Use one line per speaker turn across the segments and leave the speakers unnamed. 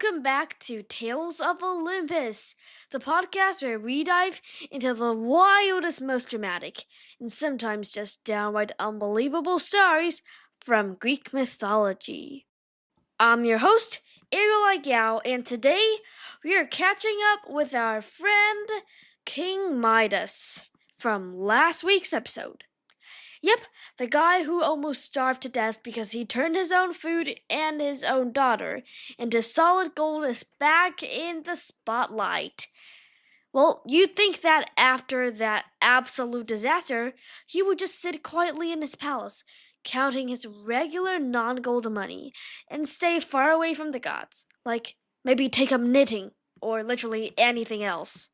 welcome back to Tales of Olympus, the podcast where we dive into the wildest, most dramatic, and sometimes just downright unbelievable stories from Greek mythology. I'm your host, Ariel Yao, and today we are catching up with our friend King Midas from last week's episode. Yep, the guy who almost starved to death because he turned his own food and his own daughter into solid gold is back in the spotlight. Well, you'd think that after that absolute disaster, he would just sit quietly in his palace, counting his regular non-gold money, and stay far away from the gods, like maybe take up knitting, or literally anything else.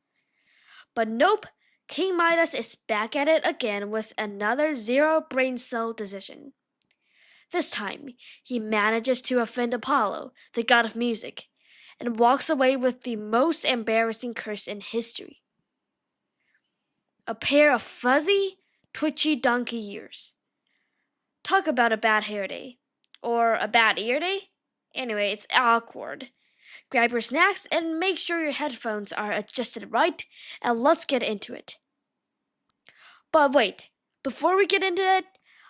But nope. King Midas is back at it again with another zero brain cell decision. This time, he manages to offend Apollo, the god of music, and walks away with the most embarrassing curse in history. A pair of fuzzy, twitchy donkey ears. Talk about a bad hair day. Or a bad ear day? Anyway, it's awkward. Grab your snacks and make sure your headphones are adjusted right, and let's get into it. But wait, before we get into it,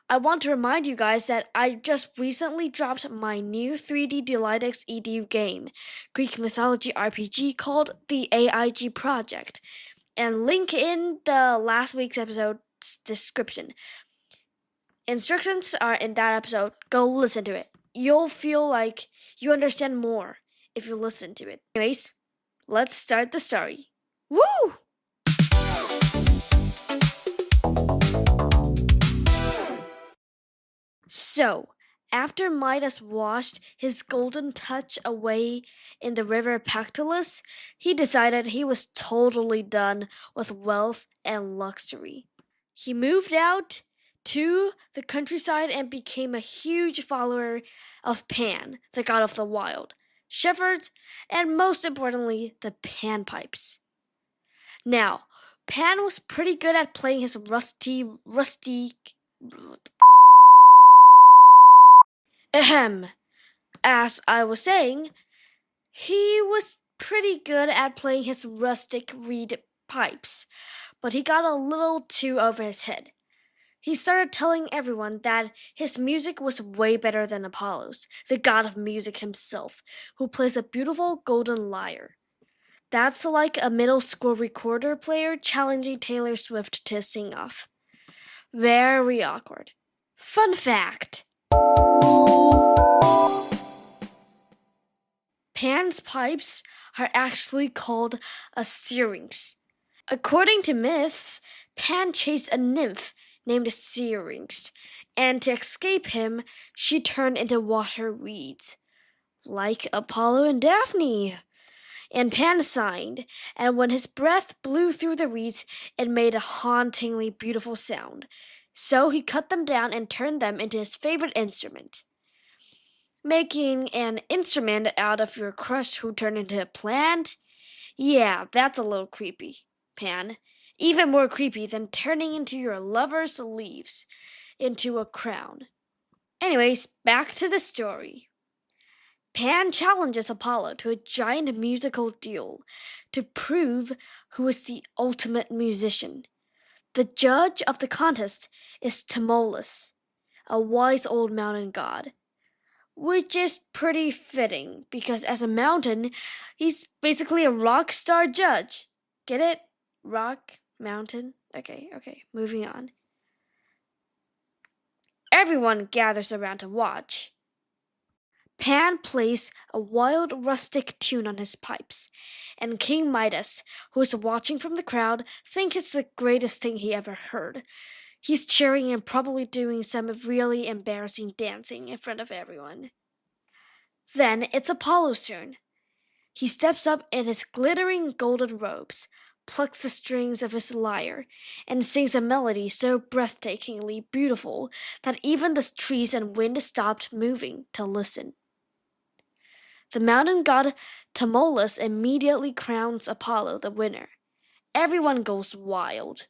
I want to remind you guys that I just recently dropped my new 3D Delightix EDU game, Greek Mythology RPG called the AIG Project, and link in the last week's episode's description. Instructions are in that episode. Go listen to it. You'll feel like you understand more if you listen to it. Anyways, let's start the story. Woo! So, after Midas washed his golden touch away in the river Pactolus, he decided he was totally done with wealth and luxury. He moved out to the countryside and became a huge follower of Pan, the god of the wild, shepherds, and most importantly, the panpipes. Now, Pan was pretty good at playing his rusty... As I was saying, he was pretty good at playing his rustic reed pipes, but he got a little too over his head. He started telling everyone that his music was way better than Apollo's, the god of music himself, who plays a beautiful golden lyre. That's like a middle school recorder player challenging Taylor Swift to sing off. Very awkward. Fun fact. Pan's pipes are actually called a syrinx. According to myths, Pan chased a nymph named Syrinx, and to escape him, she turned into water reeds, like Apollo and Daphne. And Pan sighed, and when his breath blew through the reeds, it made a hauntingly beautiful sound. So he cut them down and turned them into his favorite instrument. Making an instrument out of your crush who turned into a plant? Yeah, that's a little creepy, Pan. Even more creepy than turning into your lover's leaves into a crown. Anyways, back to the story. Pan challenges Apollo to a giant musical duel to prove who is the ultimate musician. The judge of the contest is Tmolus, a wise old mountain god. Which is pretty fitting, because as a mountain, he's basically a rock star judge. Get it? Rock, mountain. Okay, moving on. Everyone gathers around to watch. Pan plays a wild rustic tune on his pipes, and King Midas, who is watching from the crowd, thinks it's the greatest thing he ever heard. He's cheering and probably doing some really embarrassing dancing in front of everyone. Then it's Apollo's turn. He steps up in his glittering golden robes, plucks the strings of his lyre, and sings a melody so breathtakingly beautiful that even the trees and wind stopped moving to listen. The mountain god Tmolus immediately crowns Apollo the winner. Everyone goes wild.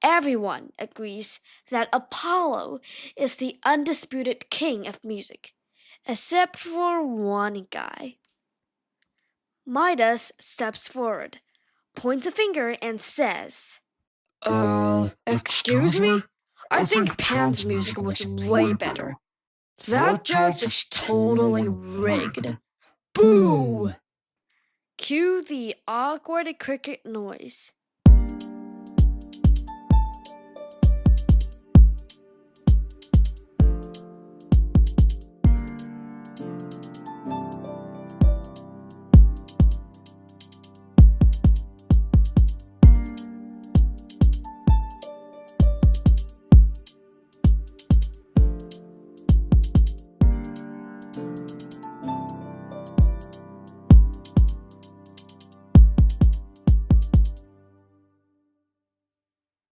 Everyone agrees that Apollo is the undisputed king of music, except for one guy. Midas steps forward, points a finger, and says,
Excuse me? I think Pan's music was way better. That judge is totally rigged. Boo!
Cue the awkward cricket noise.